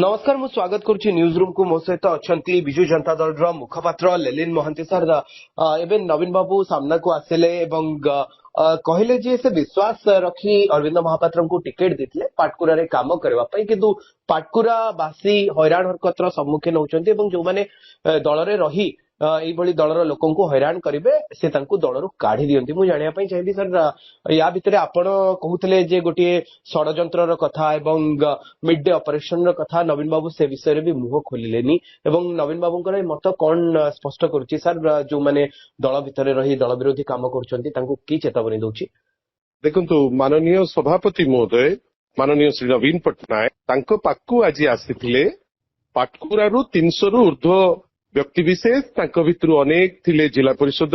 नमस्कार मु स्वागत करुच्ची न्यूज रूम को मो सहित अच्छा विजु जनता दल मुखपात्र लेलिन महांती सर एवं नवीन बाबू सामना को आसिले कहले जे से विश्वास रखी अरविंद महापात्र को टिकेट देते पाटकुरा रे काम करने किंतु पाटकुरा बासी हैरान हरकतर सम्मुखीन होती जो मैंने दल रे रही यही दलर लोक हैरान करेंगे से दलू काढ़ी दिखती मुझे जानापी चाहिए सर या भितर आपण कहते जे गोटे षड्यंत्र कथा मिड डे ऑपरेशन कथा नवीन बाबू से विषय भी मुह खोलिलेनी नवीन बाबू मत कौन स्पष्ट करुच्ची सर जो मैंने दल भितर रही दल विरोधी काम कर चेतावनी दूची देखु माननीय सभापति महोदय माननीय श्री नवीन पट्टनायक पाखु आज आसी पाटकुरा 300 रु ऊर्ध्व व्यक्ति विशेष भितर अनेक थिले जिला परिषद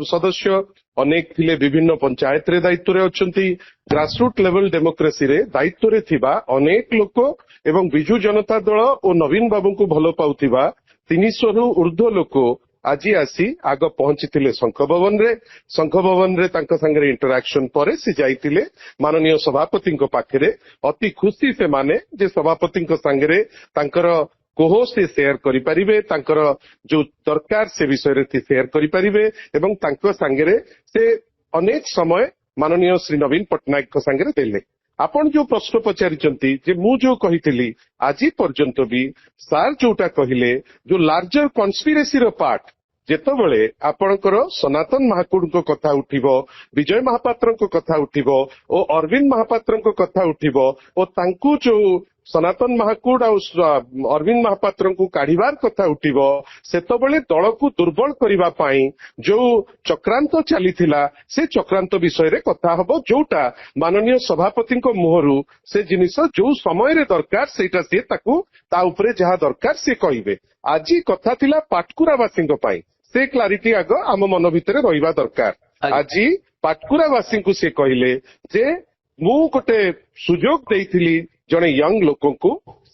सदस्य अनेक थिले विभिन्न पंचायत रे दायित्व रे अछंती ग्रासरूट लेवल डेमोक्रेसी रे दायित्व रे थिबा अनेक लोक एवं बिजु जनता दल और नवीन बाबू को भल पाउथिबा 300 रु ऊर्ध्व लोक आज आसी आग पहुंची शंख भवन रे तांका संगे इंटरैक्शन पर से जाइतिले माननीय सभापति पाखरे अति खुशी से माने जे सभापति संगे तांकर कोहो से शेयर करिपारिबे तांकर जो दरकार से विषय से शेयर करिपारिबे एवं तांको संगे से अनेक समय माननीय श्री नवीन पट्टनायक संगे देले आपण जो प्रश्न पचारिचंती जे मु जो कहितली आज पर्यंत भी सार जोटा कहिले जो लार्जर कन्स्पिरेसी रो पार्ट जेतबेले आपणकर सनातन महाकुड़ कथा उठिबो विजय महापात्र कथा उठिबो और अरविंद महापात्र कथा उठिबो और तांकु जो सनातन महाकुड़ अरविंद महापात्र को काढ़िबार कथा उठिबो सेतबेले दल को दुर्बल करिबा पई जो चक्रांत चलीथिला से चक्रांत विषय रे कथा हबो जोटा माननीय सभापति मुहरु से जिनिस जो समय रे दरकार सेटा से ताकू ता उपरे जहा दरकार से कहिबे आज कथा थिला पाटकुरावासी पई से क्लारिटी आग आम मन भितर रहिबा दरकार आज पाटकुरावासी को से कहले जे मु गोटे सुजोग देइथिली जने यंग लोकों को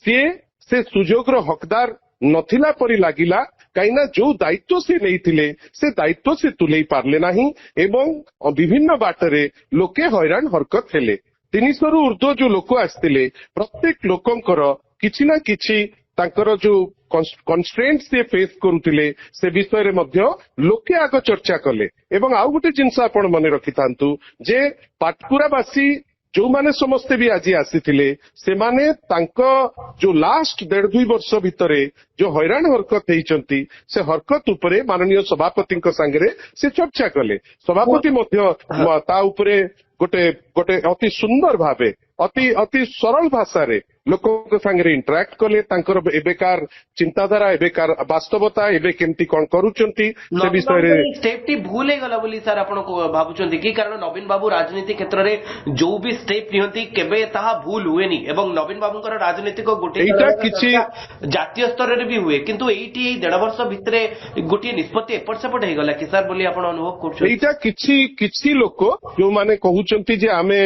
से सुजोग रो हकदार नथिला परी लागिला कहीं जो दायित्व से नहीं से दायित्व से तुले पारले नहीं एवं विभिन्न बाटरे लोके हैरान हरकत हेले 300 रु ऊर्ध्व जो लोक आसतिले प्रत्येक लोकंकर किछि ना किछि तांकर जो कन्स्ट्रेंट से फेस करुतिले से विषय रे मध्य लोके आग चर्चा कले एवं आउ गोटे जिनस आपण मने रखितांतु जे पाटकुरावासी जो माने समस्ते भी आज आसीथिले से माने तांको जो लास्ट 1.5 वर्ष भितरे जो हैरान हरकत हेइचंती से हरकत उपरे माननीय सभापति संगे से चर्चा कले सभापति मध्य ता उपरे गोटे गोटे अति सुंदर भावे अति सरल भाषा रे लोक संगे इंटराक्ट कले तांकर एबेकार चिंताधारा एबेकार वास्तवता एबे केमती कोन करूचंती से विषय रे स्टेप टी भूल हे गला बोली सर आपण को भाबुचंती की कारण नवीन बाबू राजनीति क्षेत्र रे जो भी स्टेप नियंती केबे ताहा भूल हुएनी एवं नवीन बाबूंकर राजनीति को गोटे एटा किछि जातीय स्तर रे भी हुए किंतु एटी 1.5 वर्ष भितरे गोटे निष्पत्ति एपट सेपट हे गला कि सर बोली आपण अनुभव करछु एटा किछि लोक जो माने कहउचंती जे आमे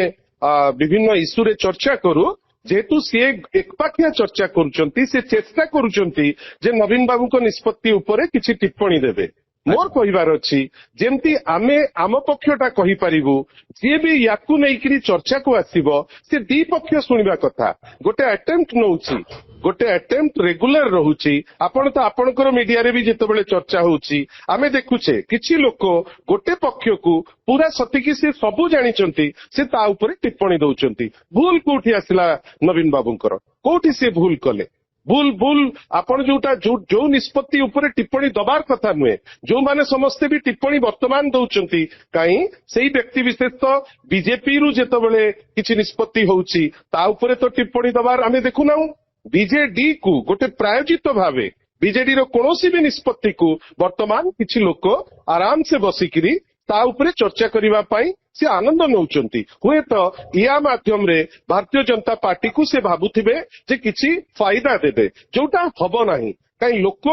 विभिन्न इश्यू रे चर्चा करू जेहेतु सी एकपाखिया चर्चा करुचंती से चेष्टा करुचंती जे नवीन बाबू को निष्पत्ति उपरे किछि टिप्पणी देबे मोर कहिबार अछि जेमती आमे आम पक्षटा कहि परिबु जे भी याकु नेइकरी चर्चा को आसीबो से दी पक्ष सुनिबा कथा गोटे अटेम्प्ट नउची गोटे अटेम्प्ट रेगुलर रहुची आपण तो आपणकर मीडिया रे भी जेतेबेले चर्चा होउची आमे देखुछे किछि लोक गोटे पक्ष को पूरा सतिकी से सबु जानिचंती से ता ऊपर टिप्पणी दउचंती भूल कोठी आसिला नवीन बाबूंकर कोठी से भूल कले भूल आपण जोटा जो निष्पत्ति ऊपर टिप्पणी दबार कथा नुहे जो माने समस्ते भी टिप्पणी वर्तमान दउचंती काई सेही व्यक्ति विशेष तो बीजेपी रु जेतेबेले किछि निष्पत्ति होउची ता ऊपर तो टिप्पणी दबार आमे देखुनाउ बीजेडी को गोटे प्रायोजित भावे बीजेडी रो कोनोसी भी निष्पत्ति को वर्तमान किछि लोक आराम से बसिकिरी ता उपरे चर्चा करिबा पाई से आनंद नौचंती हुए तो या माध्यम रे भारतीय जनता पार्टी को से भाबुथिबे जे किछि फायदा देबे जोटा हबो नाही काई लोक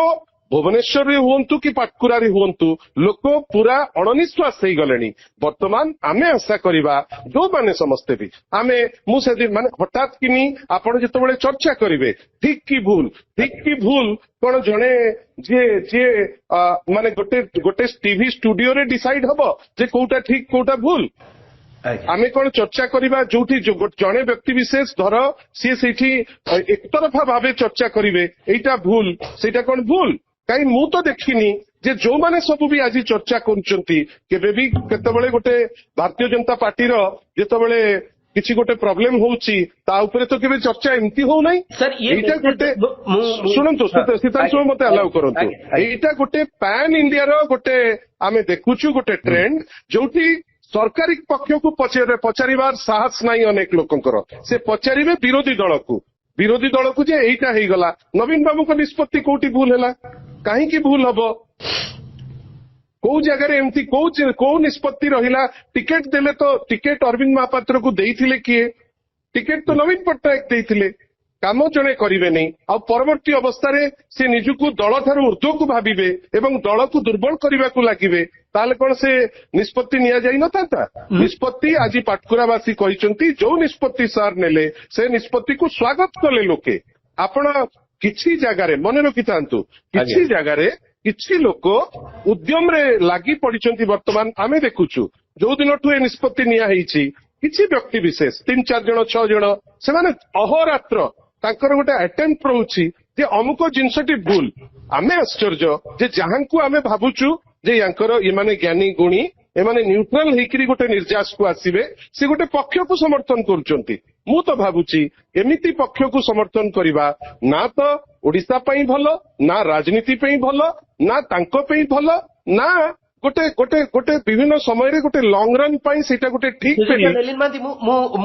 भुवनेश्वर रे हुंतु कि पाटकुरा रे हुंतु लोक पूरा अणनिश्वास हे गलेनी वर्तमान आमे आशा करिबा जो माने समस्ते भी आमे मु से दिन माने हठात किनी आपण जेतबेले चर्चा करिवे ठीक की भूल कोन जणे जे माने गोटे टीवी स्टूडियो रे डिसाइड हबो जे कोटा ठीक कोटा भूल ଆମେ କଣ ଚର୍ଚ୍ଚା କରିବା ଯୋଉଠି ଜଣେ ବ୍ୟକ୍ତି ବିଶେଷ ଧର ସିଏ ସେଇଠି ଏକତରଫା ଭାବେ ଚର୍ଚ୍ଚା କରିବେ ଏଇଟା ଭୁଲ ସେଇଟା କଣ ଭୁଲ? କାହିଁ ମୁଁ ତ ଦେଖିନି ଯେ ଯୋଉମାନେ ସବୁ ବି ଆଜି ଚର୍ଚ୍ଚା କରୁଛନ୍ତି କେବେ ବି କେତେବେଳେ ଗୋଟେ ଭାରତୀୟ ଜନତା ପାର୍ଟିର ଯେତେବେଳେ କିଛି ଗୋଟେ ପ୍ରୋବ୍ଲେମ ହଉଛି ତା ଉପରେ ତ କେବେ ଚର୍ଚ୍ଚା ଏମିତି ହଉନାହିଁ। ଏଇଟା ଗୋଟେ ଶୁଣନ୍ତୁ ଶୀତାଂଶୁ ମତେ ଆଲାଉ କରନ୍ତୁ। ଏଇଟା ଗୋଟେ ପ୍ୟାନ ଇଣ୍ଡିଆର ଗୋଟେ ଆମେ ଦେଖୁଛୁ ଗୋଟେ ଟ୍ରେଣ୍ଡ ଯୋଉଠି ସରକାରୀ ପକ୍ଷକୁ ପଚାରିବାର ସାହସ ନାହିଁ ଅନେକ ଲୋକଙ୍କର। ସେ ପଚାରିବେ ବିରୋଧୀ ଦଳକୁ ଯେ ଏଇଟା ହେଇଗଲା ନବୀନ ବାବୁଙ୍କ ନିଷ୍ପତ୍ତି କୋଉଠି ଭୁଲ ହେଲା କାହିଁକି ଭୁଲ ହବ କୋଉ ଜାଗାରେ ଏମିତି କୋଉ ନିଷ୍ପତ୍ତି ରହିଲା? ଟିକେଟ ଦେଲେ ତ ଟିକେଟ ଅରବିନ୍ଦ ମହାପାତ୍ରକୁ ଦେଇଥିଲେ କିଏ? ଟିକେଟ ତ ନବୀନ ପଟ୍ଟନାୟକ ଦେଇଥିଲେ। କାମ ଜଣେ କରିବେନି ଆଉ ପରବର୍ତ୍ତୀ ଅବସ୍ଥାରେ ସେ ନିଜକୁ ଦଳଠାରୁ ଉର୍ଦ୍ଧ୍ୱକୁ ଭାବିବେ ଏବଂ ଦଳକୁ ଦୁର୍ବଳ କରିବାକୁ ଲାଗିବେ ତାହେଲେ କଣ ସେ ନିଷ୍ପତ୍ତି ନିଆଯାଇ ନଥାନ୍ତା? ନିଷ୍ପତ୍ତି ଆଜି ପାଟକୁରାବାସୀ କହିଛନ୍ତି ଯୋଉ ନିଷ୍ପତ୍ତି ସାର୍ ନେଲେ ସେ ନିଷ୍ପତ୍ତିକୁ ସ୍ୱାଗତ କଲେ ଲୋକେ। ଆପଣ କିଛି ଜାଗାରେ ମନେ ରଖିଥାନ୍ତୁ କିଛି ଜାଗାରେ କିଛି ଲୋକ ଉଦ୍ୟମରେ ଲାଗି ପଡିଛନ୍ତି। ବର୍ତ୍ତମାନ ଆମେ ଦେଖୁଛୁ ଯୋଉ ଦିନଠୁ ଏ ନିଷ୍ପତ୍ତି ନିଆ ହେଇଛି କିଛି ବ୍ୟକ୍ତି ବିଶେଷ 3-4 ଜଣ 6 ଜଣ ସେମାନେ ଅହରାତ୍ର ତାଙ୍କର ଗୋଟେ ଆଟେମ୍ପ୍ଟ ରହୁଛି ଯେ ଅମୁକ ଜିନିଷଟି ଭୁଲ। ଆମେ ଆଶ୍ଚର୍ଯ୍ୟ ଯେ ଯାହାଙ୍କୁ ଆମେ ଭାବୁଛୁ ଯେ ୟାଙ୍କର ଏମାନେ ଜ୍ଞାନୀ ଗୁଣୀ ଏମାନେ ନ୍ୟୁଟ୍ରାଲ ହେଇକିରି ଗୋଟେ ନିର୍ଯାସକୁ ଆସିବେ ସେ ଗୋଟେ ପକ୍ଷକୁ ସମର୍ଥନ କରୁଛନ୍ତି। ମୁଁ ତ ଭାବୁଛି ଏମିତି ପକ୍ଷକୁ ସମର୍ଥନ କରିବା ନା ତ ଓଡିଶା ପାଇଁ ଭଲ ନା ରାଜନୀତି ପାଇଁ ଭଲ ନା ତାଙ୍କ ପାଇଁ ଭଲ ନା ଗୋଟେ ବିଭିନ୍ନ ସମୟରେ ଗୋଟେ ଲଙ୍ଗ ରନ୍ ପାଇଁ ସେଇଟା ଗୋଟେ ଠିକ ଲେଲିନ ମହାନ୍ତି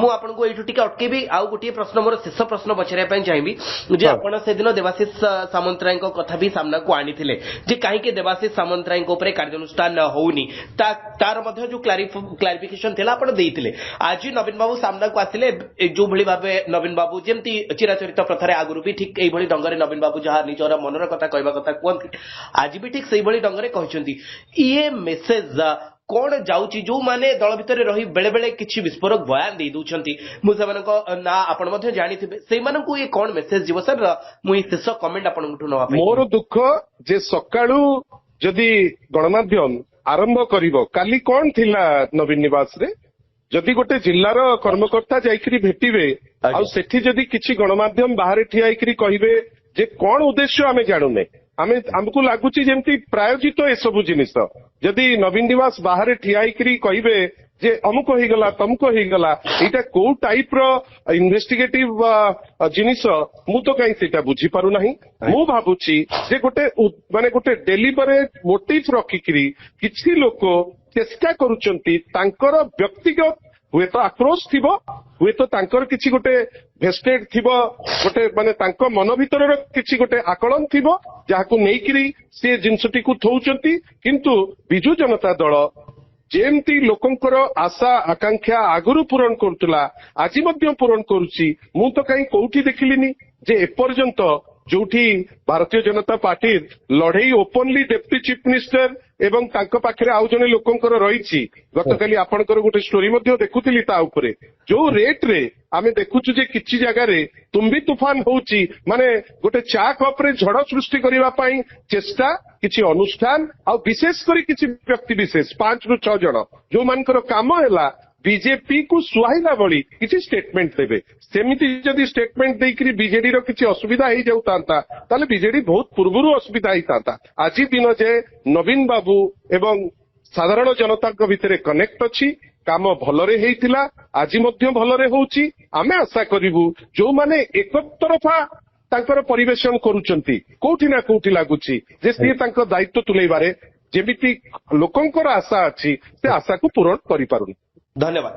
ମୁଁ ଆପଣଙ୍କୁ ଏଇଠୁ ଟିକେ ଅଟକେଇବି। ଆଉ ଗୋଟିଏ ପ୍ରଶ୍ନ ମୋର ଶେଷ ପ୍ରଶ୍ନ ପଚାରିବା ପାଇଁ ଚାହିଁବି ଯେ ଆପଣ ସେଦିନ ଦେବାଶିଷ ସାମନ୍ତରାୟଙ୍କ କଥା ବି ସାମ୍ନାକୁ ଆଣିଥିଲେ ଯେ କାହିଁକି ଦେବାଶିଷ ସାମନ୍ତରାୟଙ୍କ ଉପରେ କାର୍ଯ୍ୟାନୁଷ୍ଠାନ ହଉନି ତାର ମଧ୍ୟ ଯୋଉ କ୍ଲାରିଫିକେସନ ଥିଲା ଆପଣ ଦେଇଥିଲେ। ଆଜି ନବୀନ ବାବୁ ସାମ୍ନାକୁ ଆସିଲେ ଯୋଉଭଳି ଭାବେ ନବୀନ ବାବୁ ଯେମିତି ଚିରାଚରିତ ପ୍ରଥାରେ ଆଗରୁ ବି ଠିକ ଏଇଭଳି ଢଙ୍ଗରେ ନବୀନ ବାବୁ ଯାହା ନିଜର ମନର କଥା କହିବା କଥା କୁହନ୍ତି ଆଜି ବି ଠିକ ସେଇଭଳି ଢଙ୍ଗରେ କହିଛନ୍ତି। ଇଏ ମେସେଜ କଣ ଯାଉଛି ଯୋଉମାନେ ଦଳ ଭିତରେ ରହି ବେଳେ ବେଳେ କିଛି ବିସ୍ଫୋରକ ବୟାନ ଦେଇ ଦଉଛନ୍ତି ମୁଁ ସେମାନଙ୍କ ନା ଆପଣ ମଧ୍ୟ ଜାଣିଥିବେ ସେଇମାନଙ୍କୁ ଇଏ କଣ ମେସେଜ ଯିବ? ସାର୍ ମୁଁ ଏଇ ଶେଷ କମେଣ୍ଟ ଆପଣଙ୍କଠୁ ନେବା ପାଇଁ ମୋର ଦୁଃଖ ଯେ ସକାଳୁ ଯଦି ଗଣମାଧ୍ୟମ ଆରମ୍ଭ କରିବ କାଲି କଣ ଥିଲା ନବୀନ ନିବାସରେ ଯଦି ଗୋଟେ ଜିଲ୍ଲାର କର୍ମକର୍ତ୍ତା ଯାଇକିରି ଭେଟିବେ ଆଉ ସେଠି ଯଦି କିଛି ଗଣମାଧ୍ୟମ ବାହାରେ ଠିଆ ହେଇକିରି କହିବେ ଯେ କଣ ଉଦ୍ଦେଶ୍ୟ ଆମେ ଜାଣୁନେ ଆମକୁ ଲାଗୁଛି ଯେମିତି ପ୍ରାୟୋଜିତ ଏସବୁ ଜିନିଷ ଯଦି ନବୀନ ନିବାସ ବାହାରେ ଠିଆ ହେଇକିରି କହିବେ ଯେ ଅମୁକ ହେଇଗଲା ତମୁକ ହେଇଗଲା ଏଇଟା କୋଉ ଟାଇପର ଇନଭେଷ୍ଟିଗେଟିଭ ଜିନିଷ ମୁଁ ତ କାହିଁ ସେଇଟା ବୁଝିପାରୁନାହିଁ। ମୁଁ ଭାବୁଛି ଯେ ଗୋଟେ ଡେଲିବରେଟ ମୋଟିଭ ରଖିକିରି କିଛି ଲୋକ ଚେଷ୍ଟା କରୁଛନ୍ତି ତାଙ୍କର ବ୍ୟକ୍ତିଗତ ହୁଏତ ଆକ୍ରୋଶ ଥିବ ହୁଏତ ତାଙ୍କର କିଛି ଗୋଟେ ଭେଷ୍ଟେଡ ଥିବ ଗୋଟେ ତାଙ୍କ ମନ ଭିତରର କିଛି ଗୋଟେ ଆକଳନ ଥିବ ଯାହାକୁ ନେଇକିରି ସେ ଜିନିଷଟିକୁ ଥଉଛନ୍ତି। କିନ୍ତୁ ବିଜୁ ଜନତା ଦଳ ଯେମିତି ଲୋକଙ୍କର ଆଶା ଆକାଂକ୍ଷା ଆଗରୁ ପୂରଣ କରୁଥିଲା ଆଜି ମଧ୍ୟ ପୂରଣ କରୁଛି। ମୁଁ ତ କାହିଁ କୋଉଠି ଦେଖିଲିନି ଯେ ଏପର୍ଯ୍ୟନ୍ତ ଯୋଉଠି ଭାରତୀୟ ଜନତା ପାର୍ଟି ଲଢେଇ ଓପନଲି ଡେପୁଟି ଚିଫ ମିନିଷ୍ଟର ଏବଂ ତାଙ୍କ ପାଖରେ ଆଉ ଜଣେ ଲୋକଙ୍କର ରହିଛି। ଗତକାଲି ଆପଣଙ୍କର ଗୋଟେ ଷ୍ଟୋରି ମଧ୍ୟ ଦେଖୁଥିଲି ତା ଉପରେ ଯୋଉ ରେଟରେ ଆମେ ଦେଖୁଛୁ ଯେ କିଛି ଜାଗାରେ ତୁମ୍ବି ତୁଫାନ ହଉଛି ଗୋଟେ ଚା କପରେ ଝଡ ସୃଷ୍ଟି କରିବା ପାଇଁ ଚେଷ୍ଟା କିଛି ଅନୁଷ୍ଠାନ ଆଉ ବିଶେଷ କରି କିଛି ବ୍ୟକ୍ତି ବିଶେଷ 5ରୁ 6 ଜଣ ଯୋଉମାନଙ୍କର କାମ ହେଲା ବିଜେପି କୁ ସୁହାଇଲା ଭଳି କିଛି ଷ୍ଟେଟମେଣ୍ଟ ଦେବେ। ସେମିତି ଯଦି ଷ୍ଟେଟମେଣ୍ଟ ଦେଇକିରି ବିଜେଡିର କିଛି ଅସୁବିଧା ହେଇଯାଉଥାନ୍ତା ତାହେଲେ ବିଜେଡି ବହୁତ ପୂର୍ବରୁ ଅସୁବିଧା ହେଇଥାନ୍ତା। ଆଜି ଦିନ ଯେ ନବୀନ ବାବୁ ଏବଂ ସାଧାରଣ ଜନତାଙ୍କ ଭିତରେ କନେକ୍ଟ ଅଛି କାମ ଭଲରେ ହେଇଥିଲା ଆଜି ମଧ୍ୟ ଭଲରେ ହଉଛି। ଆମେ ଆଶା କରିବୁ ଯୋଉମାନେ ଏକତରଫା ତାଙ୍କର ପରିବେଷଣ କରୁଛନ୍ତି କୋଉଠି ନା କୋଉଠି ଲାଗୁଛି ଯେ ସିଏ ତାଙ୍କ ଦାୟିତ୍ୱ ତୁଲେଇବାରେ ଯେମିତି ଲୋକଙ୍କର ଆଶା ଅଛି ସେ ଆଶାକୁ ପୂରଣ କରିପାରୁନି। ଧନ୍ୟବାଦ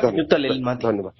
ଶ୍ରୀଯୁକ୍ତ ଲେଲିନ ମହାନ୍ତି। ଧନ୍ୟବାଦ।